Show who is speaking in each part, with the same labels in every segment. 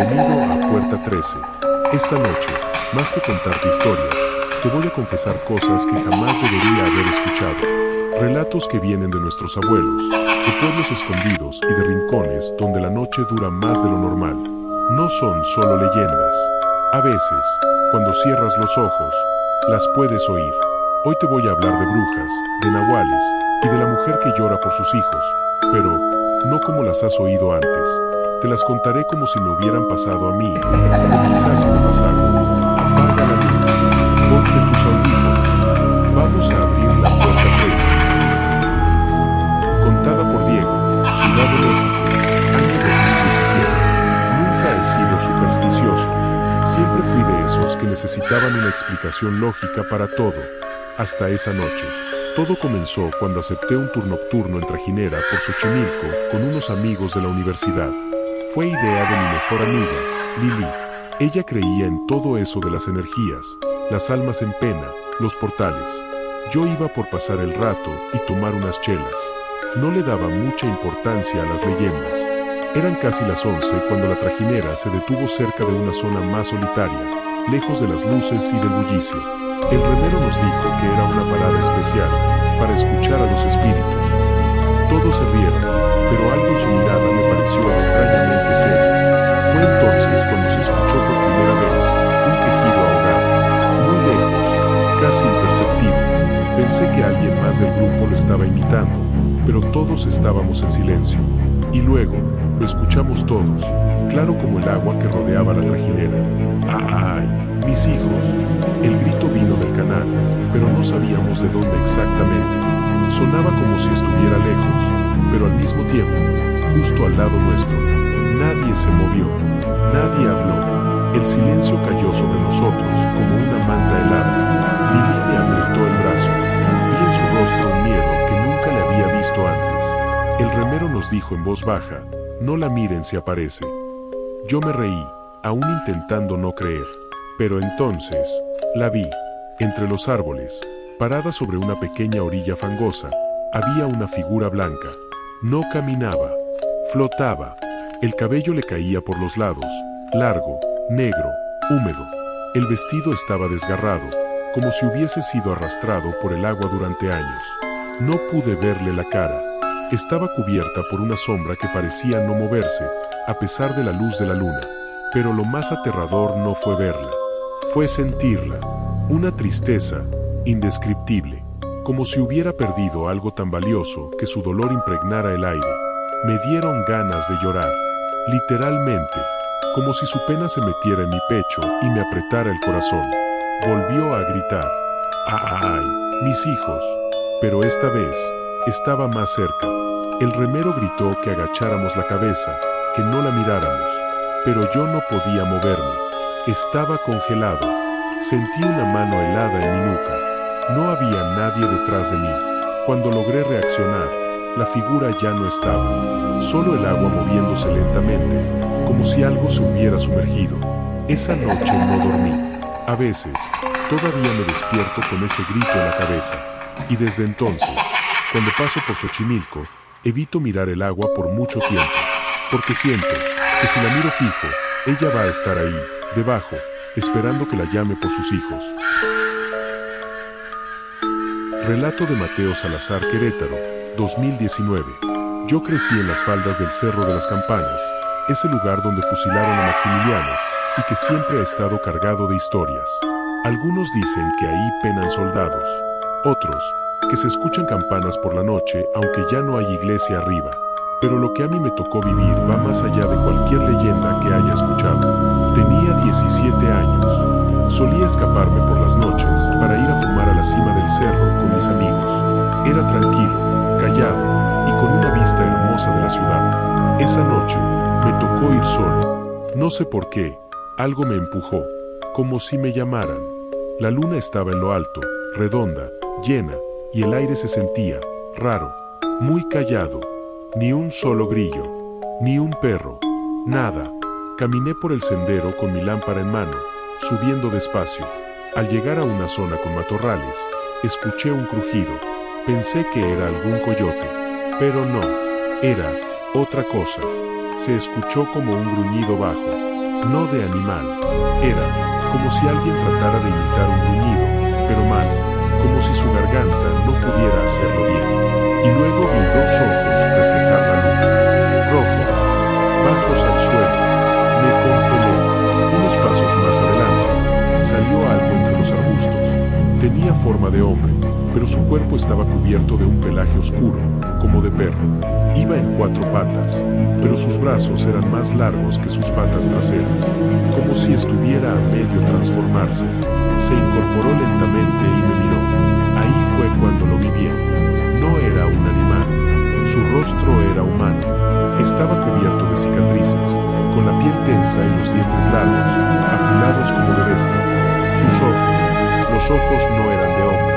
Speaker 1: Bienvenido a Puerta 13. Esta noche, más que contarte historias, te voy a confesar cosas que jamás debería haber escuchado. Relatos que vienen de nuestros abuelos, de pueblos escondidos y de rincones donde la noche dura más de lo normal. No son solo leyendas. A veces, cuando cierras los ojos, las puedes oír. Hoy te voy a hablar de brujas, de nahuales y de la mujer que llora por sus hijos, pero no como las has oído antes. Te las contaré como si me hubieran pasado a mí, o quizás si me pasaron. Apaga la luz, ponte tus audífonos. Vamos a abrir la puerta 13. Contada por Diego, Ciudad de México, año 2017. Nunca he sido supersticioso. Siempre fui de esos que necesitaban una explicación lógica para todo. Hasta esa noche. Todo comenzó cuando acepté un tour nocturno en Trajinera por Xochimilco con unos amigos de la universidad. Fue idea de mi mejor amiga, Lili. Ella creía en todo eso de las energías, las almas en pena, los portales. Yo iba por pasar el rato y tomar unas chelas. No le daba mucha importancia a las leyendas. Eran casi las 11 cuando la trajinera se detuvo cerca de una zona más solitaria, lejos de las luces y del bullicio. El remero nos dijo que era una parada especial, para escuchar a los espíritus. Todos se rieron, pero algo en su mirada me pareció extrañamente serio. Fue entonces cuando se escuchó por primera vez un quejido ahogado, muy lejos, casi imperceptible. Pensé que alguien más del grupo lo estaba imitando, pero todos estábamos en silencio. Y luego, lo escuchamos todos, claro como el agua que rodeaba la trajinera. ¡Ay, mis hijos! El grito vino del canal, pero no sabíamos de dónde exactamente. Sonaba como si estuviera lejos, pero al mismo tiempo, justo al lado nuestro. Nadie se movió, nadie habló. El silencio cayó sobre nosotros como una manta helada. Lili me apretó el brazo. Vi en su rostro un miedo que nunca le había visto antes. El remero nos dijo en voz baja, no la miren si aparece. Yo me reí, aún intentando no creer. Pero entonces, la vi. Entre los árboles, parada sobre una pequeña orilla fangosa, había una figura blanca. No caminaba, flotaba. El cabello le caía por los lados, largo, negro, húmedo. El vestido estaba desgarrado, como si hubiese sido arrastrado por el agua durante años. No pude verle la cara. Estaba cubierta por una sombra que parecía no moverse, a pesar de la luz de la luna. Pero lo más aterrador no fue verla, fue sentirla. Una tristeza indescriptible, como si hubiera perdido algo tan valioso que su dolor impregnara el aire. Me dieron ganas de llorar, literalmente, como si su pena se metiera en mi pecho y me apretara el corazón. Volvió a gritar, ¡ay, mis hijos! Pero esta vez, estaba más cerca. El remero gritó que agacháramos la cabeza, que no la miráramos, pero yo no podía moverme. Estaba congelado. Sentí una mano helada en mi nuca. No había nadie detrás de mí. Cuando logré reaccionar, la figura ya no estaba. Solo el agua moviéndose lentamente, como si algo se hubiera sumergido. Esa noche no dormí. A veces, todavía me despierto con ese grito en la cabeza. Y desde entonces, cuando paso por Xochimilco, evito mirar el agua por mucho tiempo. Porque siento que si la miro fijo, ella va a estar ahí, debajo, esperando que la llame por sus hijos. Relato de Mateo Salazar Querétaro, 2019. Yo crecí en las faldas del Cerro de las Campanas, ese lugar donde fusilaron a Maximiliano, y que siempre ha estado cargado de historias. Algunos dicen que ahí penan soldados, otros, que se escuchan campanas por la noche aunque ya no hay iglesia arriba. Pero lo que a mí me tocó vivir va más allá de cualquier leyenda que haya escuchado. Tenía 17 años. Solía escaparme por las noches para ir a fumar a la cima del cerro con mis amigos. Era tranquilo, callado y con una vista hermosa de la ciudad. Esa noche me tocó ir solo. No sé por qué, algo me empujó, como si me llamaran. La luna estaba en lo alto, redonda, llena, y el aire se sentía raro, muy callado. Ni un solo grillo, ni un perro, nada. Caminé por el sendero con mi lámpara en mano, subiendo despacio. Al llegar a una zona con matorrales, escuché un crujido. Pensé que era algún coyote, pero no, era otra cosa. Se escuchó como un gruñido bajo, no de animal. Era como si alguien tratara de imitar un gruñido, pero mal, como si su garganta no pudiera hacerlo bien. Y luego vi dos ojos reflejar la luz, rojos, bajos al suelo. Me congelé. Unos pasos más adelante, salió algo entre los arbustos. Tenía forma de hombre, pero su cuerpo estaba cubierto de un pelaje oscuro, como de perro. Iba en 4 patas, pero sus brazos eran más largos que sus patas traseras, como si estuviera a medio transformarse. Se incorporó lentamente y me miró. Ahí fue cuando lo vi bien. No era un animal. Su rostro era humano. Estaba cubierto de cicatrices, con la piel tensa y los dientes largos, afilados como de bestia. Sus ojos, los ojos no eran de hombre,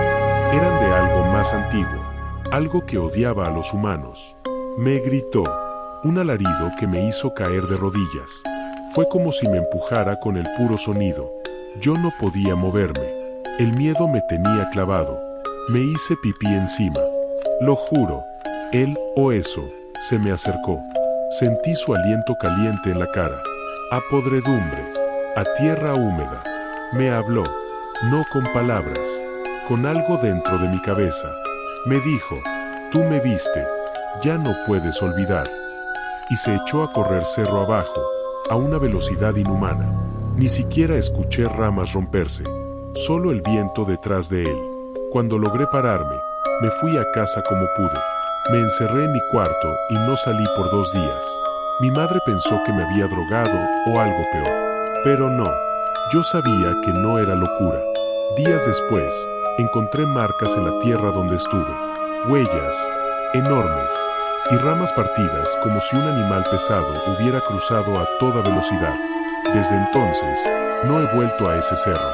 Speaker 1: eran de algo más antiguo, algo que odiaba a los humanos. Me gritó, un alarido que me hizo caer de rodillas. Fue como si me empujara con el puro sonido. Yo no podía moverme. El miedo me tenía clavado. Me hice pipí encima. Lo juro. Él, o eso, se me acercó. Sentí su aliento caliente en la cara. A podredumbre. A tierra húmeda. Me habló. No con palabras. Con algo dentro de mi cabeza. Me dijo, tú me viste. Ya no puedes olvidar. Y se echó a correr cerro abajo, a una velocidad inhumana. Ni siquiera escuché ramas romperse, solo el viento detrás de él. Cuando logré pararme, me fui a casa como pude. Me encerré en mi cuarto y no salí por 2 días. Mi madre pensó que me había drogado o algo peor. Pero no, yo sabía que no era locura. Días después, encontré marcas en la tierra donde estuve. Huellas enormes y ramas partidas como si un animal pesado hubiera cruzado a toda velocidad. Desde entonces, no he vuelto a ese cerro.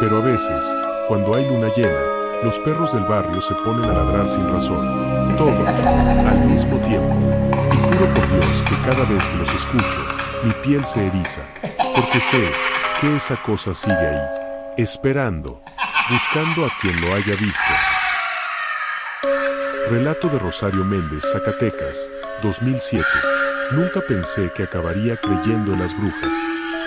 Speaker 1: Pero a veces, cuando hay luna llena, los perros del barrio se ponen a ladrar sin razón. Todos, al mismo tiempo. Y juro por Dios que cada vez que los escucho, mi piel se eriza. Porque sé que esa cosa sigue ahí, esperando, buscando a quien lo haya visto. Relato de Rosario Méndez, Zacatecas, 2007. Nunca pensé que acabaría creyendo en las brujas.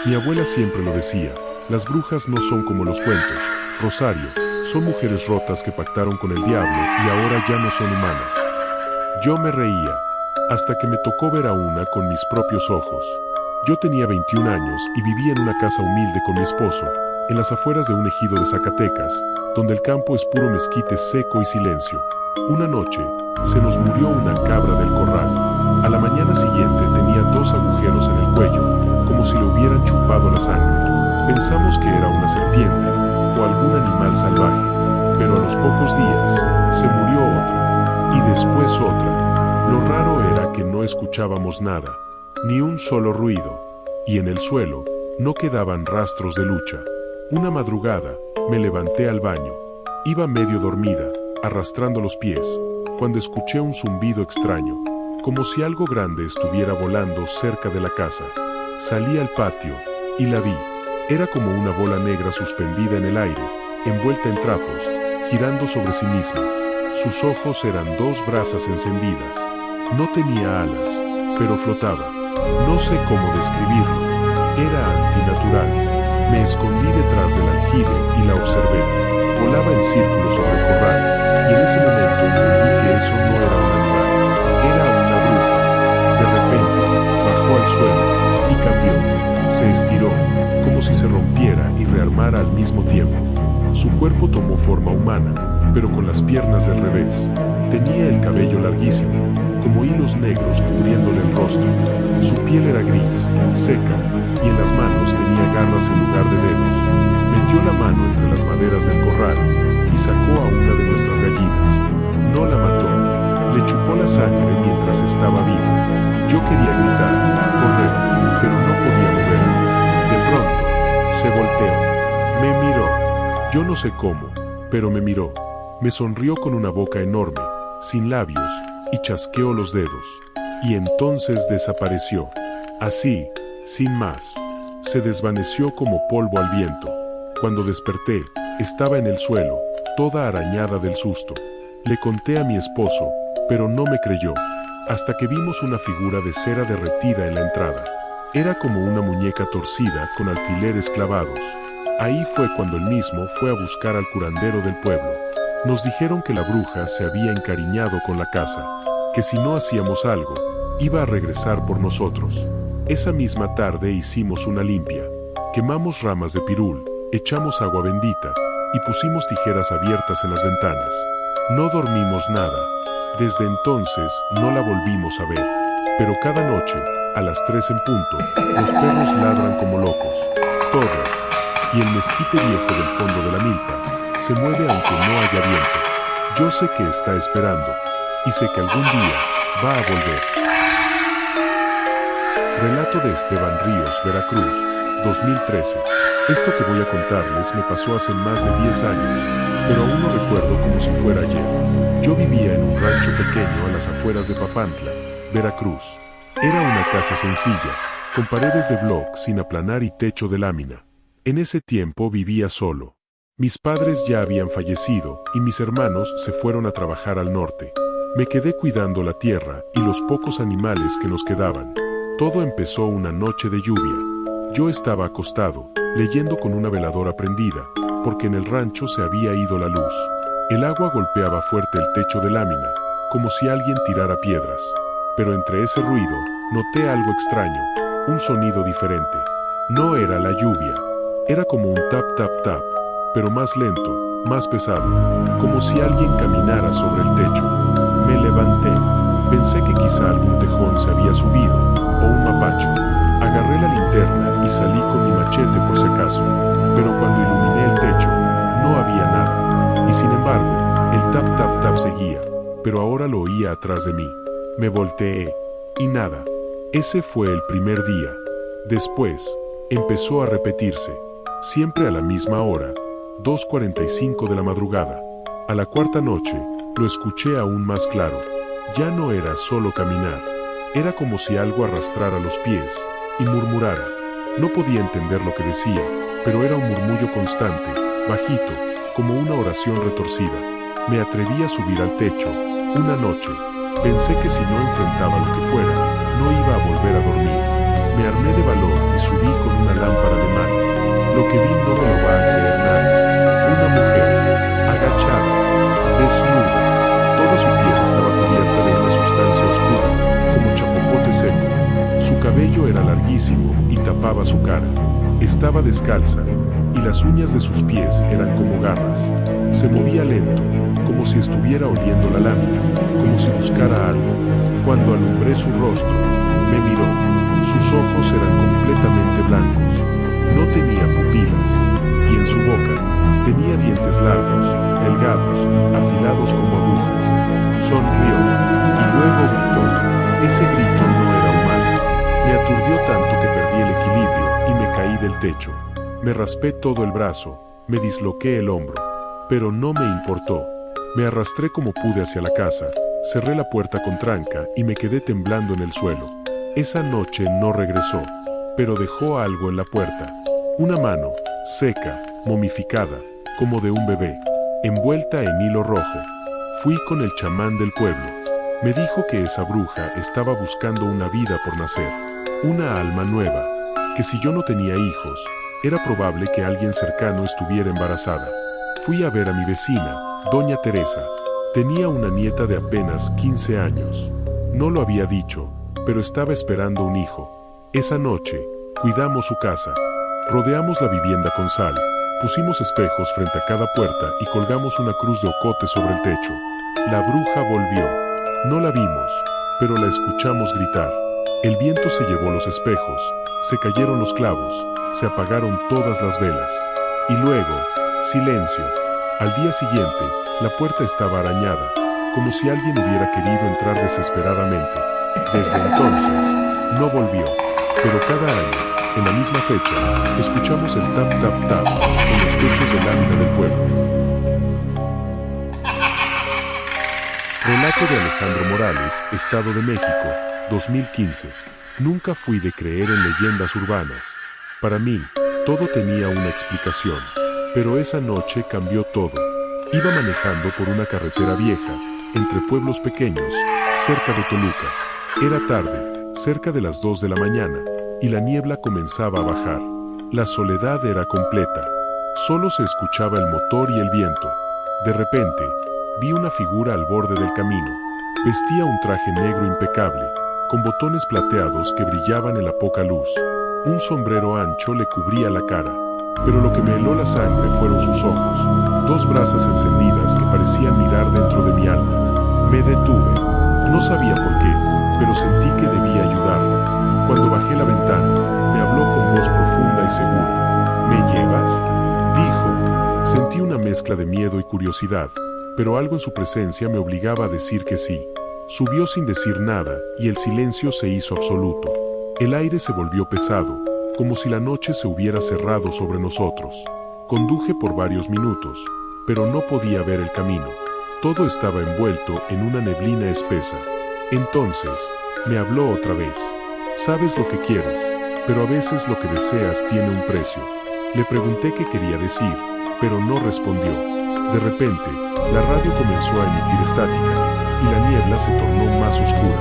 Speaker 1: Mi abuela siempre lo decía, las brujas no son como los cuentos, Rosario, son mujeres rotas que pactaron con el diablo y ahora ya no son humanas. Yo me reía, hasta que me tocó ver a una con mis propios ojos. Yo tenía 21 años y vivía en una casa humilde con mi esposo, en las afueras de un ejido de Zacatecas, donde el campo es puro mezquite seco y silencio. Una noche, se nos murió una cabra del corral. A la mañana siguiente tenía 2 agujeros en el cuello, como si le hubieran chupado la sangre. Pensamos que era una serpiente o algún animal salvaje, pero a los pocos días, se murió otra, y después otra. Lo raro era que no escuchábamos nada, ni un solo ruido, y en el suelo, no quedaban rastros de lucha. Una madrugada, me levanté al baño. Iba medio dormida, arrastrando los pies, cuando escuché un zumbido extraño, como si algo grande estuviera volando cerca de la casa. Salí al patio, y la vi. Era como una bola negra suspendida en el aire, envuelta en trapos, girando sobre sí misma. Sus ojos eran 2 brasas encendidas. No tenía alas, pero flotaba. No sé cómo describirlo. Era antinatural. Me escondí detrás del aljibe y la observé. Volaba en círculos sobre el corral, y en ese momento entendí que eso no era un animal, era una bruja. De repente, bajó al suelo, y cambió. Se estiró, como si se rompiera y rearmara al mismo tiempo. Su cuerpo tomó forma humana, pero con las piernas del revés. Tenía el cabello larguísimo, como hilos negros cubriéndole el rostro. Su piel era gris, seca, y en las manos tenía garras en lugar de dedos. Metió la mano entre las maderas del corral y sacó a una de nuestras gallinas. No la mató, le chupó la sangre mientras estaba viva. Yo quería gritar, correr, pero no podía moverme. De pronto, se volteó. Me miró. Yo no sé cómo, pero me miró. Me sonrió con una boca enorme, sin labios, y chasqueó los dedos. Y entonces desapareció. Así, sin más. Se desvaneció como polvo al viento. Cuando desperté, estaba en el suelo, toda arañada del susto. Le conté a mi esposo, pero no me creyó, hasta que vimos una figura de cera derretida en la entrada. Era como una muñeca torcida con alfileres clavados. Ahí fue cuando él mismo fue a buscar al curandero del pueblo. Nos dijeron que la bruja se había encariñado con la casa, que si no hacíamos algo, iba a regresar por nosotros. Esa misma tarde hicimos una limpia. Quemamos ramas de pirul, echamos agua bendita y pusimos tijeras abiertas en las ventanas. No dormimos nada. Desde entonces no la volvimos a ver. Pero cada noche, a las 3 en punto, los perros ladran como locos. Todos. Y el mezquite viejo del fondo de la milpa se mueve aunque no haya viento. Yo sé que está esperando y sé que algún día va a volver. Relato de Esteban Ríos, Veracruz, 2013. Esto que voy a contarles me pasó hace más de 10 años, pero aún lo recuerdo como si fuera ayer. Yo vivía en un rancho pequeño a las afueras de Papantla, Veracruz. Era una casa sencilla, con paredes de bloc sin aplanar y techo de lámina. En ese tiempo vivía solo. Mis padres ya habían fallecido y mis hermanos se fueron a trabajar al norte. Me quedé cuidando la tierra y los pocos animales que nos quedaban. Todo empezó una noche de lluvia. Yo estaba acostado, leyendo con una veladora prendida, porque en el rancho se había ido la luz. El agua golpeaba fuerte el techo de lámina, como si alguien tirara piedras. Pero entre ese ruido, noté algo extraño, un sonido diferente. No era la lluvia. Era como un tap tap tap, pero más lento, más pesado, como si alguien caminara sobre el techo. Me levanté. Pensé que quizá algún tejón se había subido, o un mapacho. Agarré la linterna y salí con mi machete por si acaso, pero cuando iluminé el techo, no había nada. Y sin embargo, el tap tap tap seguía, pero ahora lo oía atrás de mí. Me volteé, y nada. Ese fue el primer día. Después, empezó a repetirse, siempre a la misma hora, 2:45 de la madrugada. A la cuarta noche, lo escuché aún más claro. Ya no era solo caminar. Era como si algo arrastrara los pies y murmurara. No podía entender lo que decía, pero era un murmullo constante, bajito, como una oración retorcida. Me atreví a subir al techo. Una noche, pensé que si no enfrentaba lo que fuera, no iba a volver a dormir. Me armé de valor y subí con una lámpara de mano. Lo que vi no me lo va a creer nadie. Una mujer, agachada, desnuda. Toda su piel estaba cubierta de una sustancia oscura, como chapopote seco. Su cabello era larguísimo y tapaba su cara. Estaba descalza, y las uñas de sus pies eran como garras. Se movía lento, como si estuviera oliendo la lámina, como si buscara algo. Cuando alumbré su rostro, me miró. Sus ojos eran completamente blancos. No tenía pupilas, y en su boca tenía dientes largos, delgados, afilados como agujas. Sonrió, y luego gritó. Ese grito no era humano. Me aturdió tanto que perdí el equilibrio y me caí del techo. Me raspé todo el brazo, me disloqué el hombro, pero no me importó. Me arrastré como pude hacia la casa, cerré la puerta con tranca y me quedé temblando en el suelo. Esa noche no regresó, pero dejó algo en la puerta. Una mano, seca, momificada, como de un bebé, envuelta en hilo rojo. Fui con el chamán del pueblo. Me dijo que esa bruja estaba buscando una vida por nacer, una alma nueva, que si yo no tenía hijos, era probable que alguien cercano estuviera embarazada. Fui a ver a mi vecina, doña Teresa. Tenía una nieta de apenas 15 años. No lo había dicho, pero estaba esperando un hijo. Esa noche, cuidamos su casa. Rodeamos la vivienda con sal, pusimos espejos frente a cada puerta y colgamos una cruz de ocote sobre el techo. La bruja volvió. No la vimos, pero la escuchamos gritar. El viento se llevó los espejos, se cayeron los clavos, se apagaron todas las velas. Y luego, silencio. Al día siguiente, la puerta estaba arañada, como si alguien hubiera querido entrar desesperadamente. Desde entonces, no volvió. Pero cada año, en la misma fecha, escuchamos el tap tap tap en los techos de lámina del pueblo. Relato de Alejandro Morales, Estado de México, 2015. Nunca fui de creer en leyendas urbanas. Para mí, todo tenía una explicación. Pero esa noche cambió todo. Iba manejando por una carretera vieja, entre pueblos pequeños, cerca de Toluca. Era tarde, cerca de las 2 de la mañana, y la niebla comenzaba a bajar. La soledad era completa. Solo se escuchaba el motor y el viento. De repente, vi una figura al borde del camino. Vestía un traje negro impecable, con botones plateados que brillaban en la poca luz. Un sombrero ancho le cubría la cara, pero lo que me heló la sangre fueron sus ojos, dos brasas encendidas que parecían mirar dentro de mi alma. Me detuve. No sabía por qué, pero sentí que debía ayudarlo. Cuando bajé la ventana, me habló con voz profunda y segura. ¿Me llevas?, dijo. Sentí una mezcla de miedo y curiosidad, pero algo en su presencia me obligaba a decir que sí. Subió sin decir nada, y el silencio se hizo absoluto. El aire se volvió pesado, como si la noche se hubiera cerrado sobre nosotros. Conduje por varios minutos, pero no podía ver el camino. Todo estaba envuelto en una neblina espesa. Entonces, me habló otra vez. Sabes lo que quieres, pero a veces lo que deseas tiene un precio. Le pregunté qué quería decir, pero no respondió. De repente, la radio comenzó a emitir estática, y la niebla se tornó más oscura.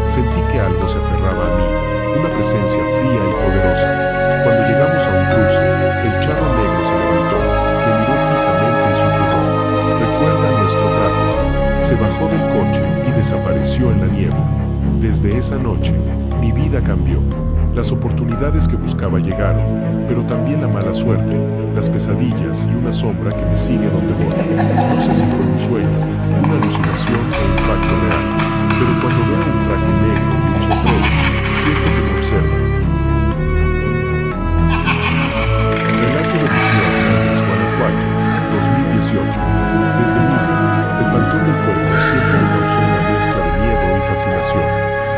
Speaker 1: Sentí que algo se aferraba a mí, una presencia fría y poderosa. Cuando llegamos a un cruce, el charro negro se levantó, me miró fijamente y susurró: «Recuerda nuestro trato». Se bajó del coche y desapareció en la niebla. Desde esa noche, mi vida cambió. Las oportunidades que buscaba llegaron, pero también la mala suerte, las pesadillas y una sombra que me sigue donde voy. No sé si fue un sueño, una alucinación o un pacto real, pero cuando veo un traje negro y un sombrero, siento que me observa. Relato de Lucía Hernández, Guanajuato, 2018. Desde niño, el Panteón del Pueblo siempre me causó una mezcla de miedo y fascinación.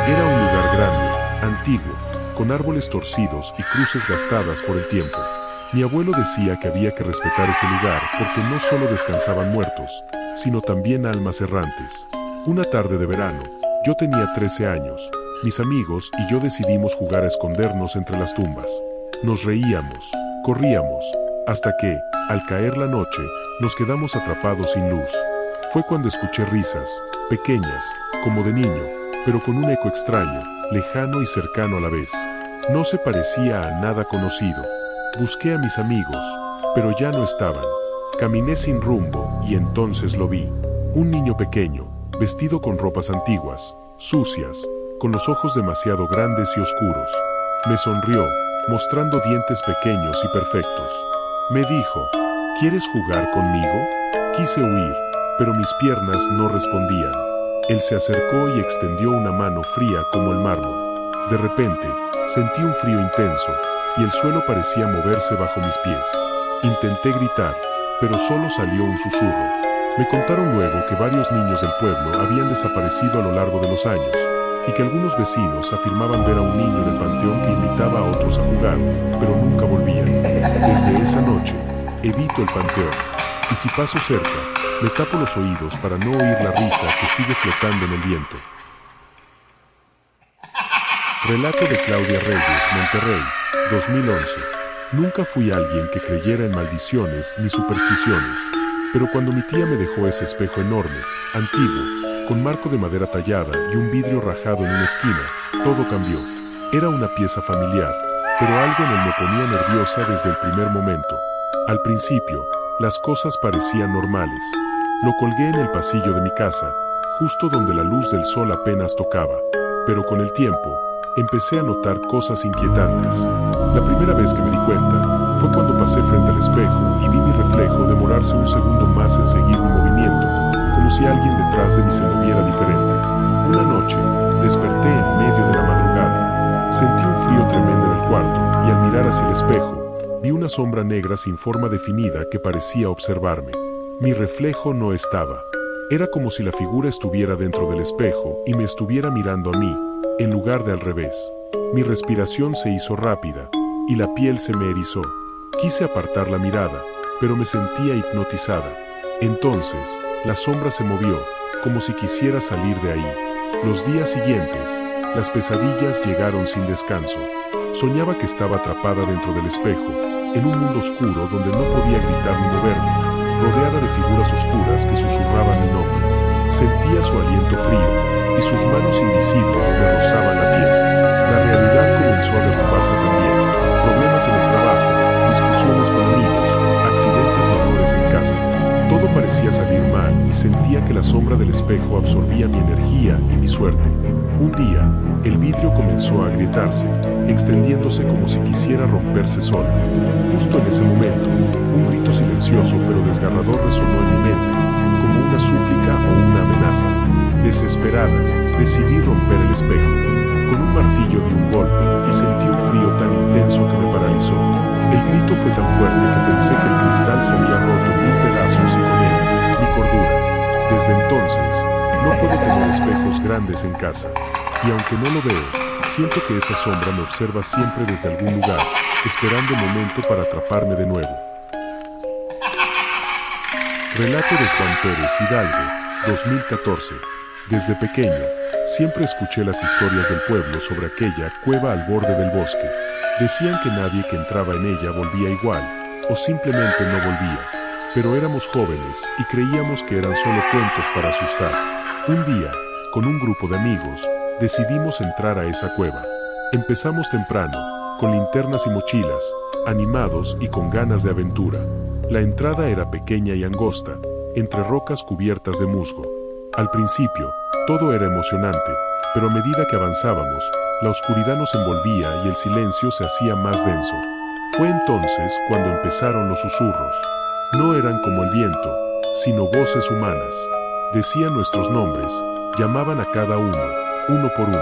Speaker 1: Era un lugar grande, antiguo, con árboles torcidos y cruces gastadas por el tiempo. Mi abuelo decía que había que respetar ese lugar porque no solo descansaban muertos, sino también almas errantes. Una tarde de verano, yo tenía 13 años, mis amigos y yo decidimos jugar a escondernos entre las tumbas. Nos reíamos, corríamos, hasta que, al caer la noche, nos quedamos atrapados sin luz. Fue cuando escuché risas, pequeñas, como de niño, pero con un eco extraño, lejano y cercano a la vez. No se parecía a nada conocido. Busqué a mis amigos, pero ya no estaban. Caminé sin rumbo y entonces lo vi. Un niño pequeño, vestido con ropas antiguas, sucias, con los ojos demasiado grandes y oscuros. Me sonrió, mostrando dientes pequeños y perfectos. Me dijo: ¿quieres jugar conmigo? Quise huir, pero mis piernas no respondían. Él se acercó y extendió una mano fría como el mármol. De repente, sentí un frío intenso, y el suelo parecía moverse bajo mis pies. Intenté gritar, pero solo salió un susurro. Me contaron luego que varios niños del pueblo habían desaparecido a lo largo de los años, y que algunos vecinos afirmaban ver a un niño en el panteón que invitaba a otros a jugar, pero nunca volvían. Desde esa noche, evito el panteón, y si paso cerca, me tapo los oídos para no oír la risa que sigue flotando en el viento. Relato de Claudia Reyes, Monterrey, 2011. Nunca fui alguien que creyera en maldiciones ni supersticiones, pero cuando mi tía me dejó ese espejo enorme, antiguo, con marco de madera tallada y un vidrio rajado en una esquina, todo cambió. Era una pieza familiar, pero algo en él me ponía nerviosa desde el primer momento. Al principio, las cosas parecían normales. Lo colgué en el pasillo de mi casa, justo donde la luz del sol apenas tocaba, pero con el tiempo, empecé a notar cosas inquietantes. La primera vez que me di cuenta fue cuando pasé frente al espejo y vi mi reflejo demorarse un segundo más en seguir mi movimiento, como si alguien detrás de mí se moviera diferente. Una noche, desperté en medio de la madrugada. Sentí un frío tremendo en el cuarto y al mirar hacia el espejo, vi una sombra negra sin forma definida que parecía observarme. Mi reflejo no estaba. Era como si la figura estuviera dentro del espejo y me estuviera mirando a mí, en lugar de al revés. Mi respiración se hizo rápida, y la piel se me erizó. Quise apartar la mirada, pero me sentía hipnotizada. Entonces, la sombra se movió, como si quisiera salir de ahí. Los días siguientes, las pesadillas llegaron sin descanso. Soñaba que estaba atrapada dentro del espejo, en un mundo oscuro donde no podía gritar ni moverme, rodeada de figuras oscuras que susurraban mi nombre. Sentía su aliento frío, y sus manos invisibles me rozaban la piel. La realidad comenzó comenzó a derrumbarse también. Problemas en el trabajo, discusiones con amigos, accidentes menores en casa. Todo parecía salir mal y sentía que la sombra del espejo absorbía mi energía y mi suerte. Un día, el vidrio comenzó a agrietarse, extendiéndose como si quisiera romperse sola. Justo en ese momento, un grito silencioso pero desgarrador resonó en mi mente, como una súplica o una amenaza. Desesperada, decidí romper el espejo. Con un martillo di un golpe y sentí un frío tan intenso que me paralizó. El grito fue tan fuerte que pensé que el cristal se había roto en 1000 pedazos y con él, mi cordura. Desde entonces, no puedo tener espejos grandes en casa. Y aunque no lo veo, siento que esa sombra me observa siempre desde algún lugar, esperando el momento para atraparme de nuevo. Relato de Juan Pérez Hidalgo, 2014. Desde pequeño, siempre escuché las historias del pueblo sobre aquella cueva al borde del bosque. Decían que nadie que entraba en ella volvía igual, o simplemente no volvía. Pero éramos jóvenes y creíamos que eran solo cuentos para asustar. Un día, con un grupo de amigos, decidimos entrar a esa cueva. Empezamos temprano, con linternas y mochilas, animados y con ganas de aventura. La entrada era pequeña y angosta, entre rocas cubiertas de musgo. Al principio, todo era emocionante, pero a medida que avanzábamos, la oscuridad nos envolvía y el silencio se hacía más denso. Fue entonces cuando empezaron los susurros. No eran como el viento, sino voces humanas. Decían nuestros nombres, llamaban a cada uno, uno por uno.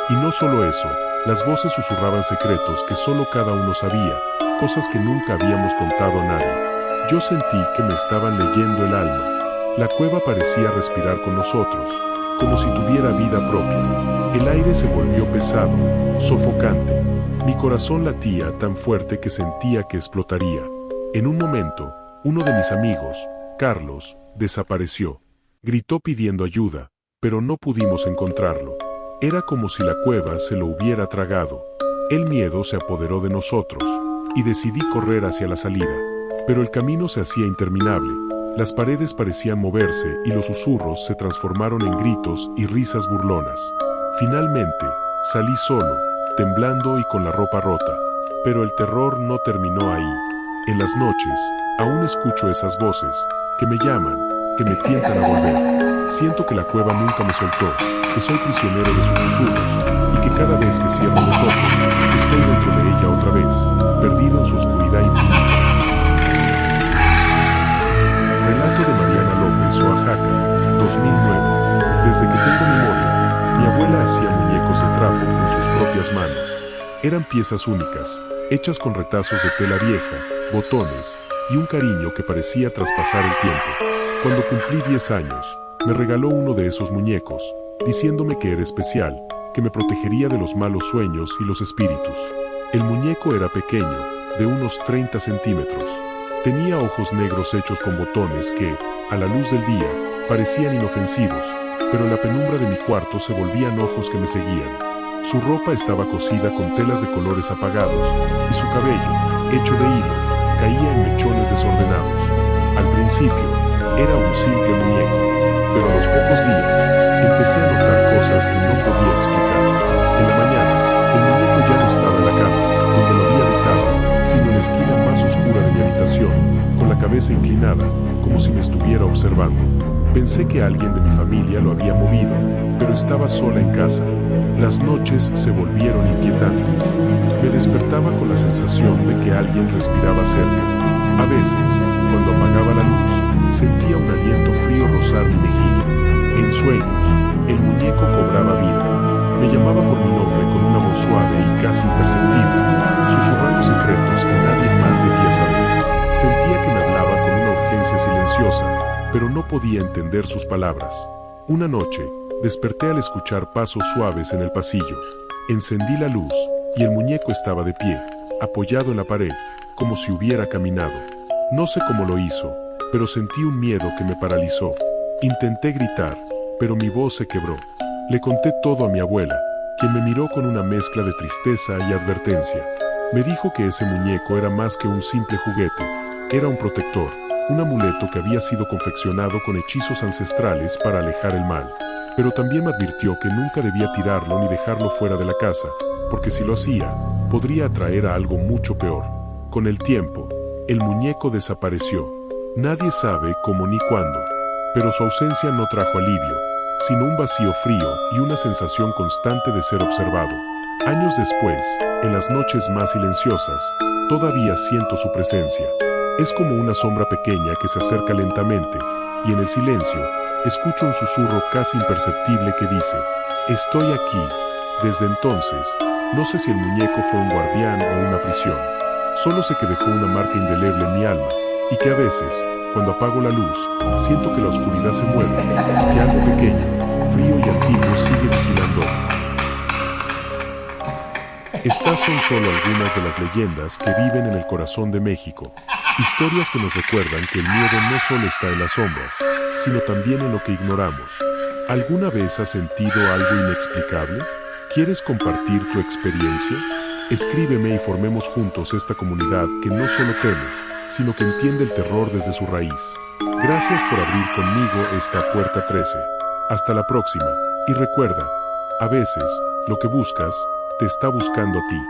Speaker 1: Y no solo eso, las voces susurraban secretos que solo cada uno sabía, cosas que nunca habíamos contado a nadie. Yo sentí que me estaban leyendo el alma. La cueva parecía respirar con nosotros, como si tuviera vida propia. El aire se volvió pesado, sofocante. Mi corazón latía tan fuerte que sentía que explotaría. En un momento, uno de mis amigos, Carlos, desapareció. Gritó pidiendo ayuda, pero no pudimos encontrarlo. Era como si la cueva se lo hubiera tragado. El miedo se apoderó de nosotros, y decidí correr hacia la salida. Pero el camino se hacía interminable. Las paredes parecían moverse y los susurros se transformaron en gritos y risas burlonas. Finalmente, salí solo, temblando y con la ropa rota. Pero el terror no terminó ahí. En las noches, aún escucho esas voces, que me llaman, que me tientan a volver. Siento que la cueva nunca me soltó, que soy prisionero de sus susurros, y que cada vez que cierro los ojos, estoy dentro de ella otra vez, perdido en su oscuridad infinita. Relato de Mariana López, Oaxaca, 2009. Desde que tengo memoria, mi abuela hacía muñecos de trapo con sus propias manos. Eran piezas únicas, hechas con retazos de tela vieja, botones, y un cariño que parecía traspasar el tiempo. Cuando cumplí 10 años, me regaló uno de esos muñecos, diciéndome que era especial, que me protegería de los malos sueños y los espíritus. El muñeco era pequeño, de unos 30 centímetros. Tenía ojos negros hechos con botones que, a la luz del día, parecían inofensivos, pero en la penumbra de mi cuarto se volvían ojos que me seguían. Su ropa estaba cosida con telas de colores apagados, y su cabello, hecho de hilo, caía en mechones desordenados. Al principio, era un simple muñeco, pero a los pocos días, empecé a notar cosas que no podía explicar. En la mañana, el muñeco ya no estaba en la cama, donde lo había dejado, sino en la esquina más oscura de mi habitación, con la cabeza inclinada, como si me estuviera observando. Pensé que alguien de mi familia lo había movido, pero estaba sola en casa. Las noches se volvieron inquietantes. Me despertaba con la sensación de que alguien respiraba cerca. A veces, cuando apagaba la luz, sentía un aliento frío rozar mi mejilla. En sueños, el muñeco cobraba vida. Me llamaba por mi nombre con una voz suave y casi imperceptible, susurrando secretos que nadie más debía saber. Sentía que me hablaba con una urgencia silenciosa, pero no podía entender sus palabras. Una noche, desperté al escuchar pasos suaves en el pasillo. Encendí la luz, y el muñeco estaba de pie, apoyado en la pared, como si hubiera caminado. No sé cómo lo hizo, pero sentí un miedo que me paralizó. Intenté gritar, pero mi voz se quebró. Le conté todo a mi abuela, quien me miró con una mezcla de tristeza y advertencia. Me dijo que ese muñeco era más que un simple juguete, era un protector, un amuleto que había sido confeccionado con hechizos ancestrales para alejar el mal. Pero también me advirtió que nunca debía tirarlo ni dejarlo fuera de la casa, porque si lo hacía, podría atraer a algo mucho peor. Con el tiempo, el muñeco desapareció. Nadie sabe cómo ni cuándo, pero su ausencia no trajo alivio, sino un vacío frío y una sensación constante de ser observado. Años después, en las noches más silenciosas, todavía siento su presencia. Es como una sombra pequeña que se acerca lentamente, y en el silencio, escucho un susurro casi imperceptible que dice: «Estoy aquí». Desde entonces, no sé si el muñeco fue un guardián o una prisión. Solo sé que dejó una marca indeleble en mi alma, y que a veces, cuando apago la luz, siento que la oscuridad se mueve, que algo pequeño, frío y antiguo sigue vigilándome. Estas son solo algunas de las leyendas que viven en el corazón de México. Historias que nos recuerdan que el miedo no solo está en las sombras, sino también en lo que ignoramos. ¿Alguna vez has sentido algo inexplicable? ¿Quieres compartir tu experiencia? Escríbeme y formemos juntos esta comunidad que no solo teme, sino que entiende el terror desde su raíz. Gracias por abrir conmigo esta puerta 13. Hasta la próxima, y recuerda, a veces, lo que buscas, te está buscando a ti.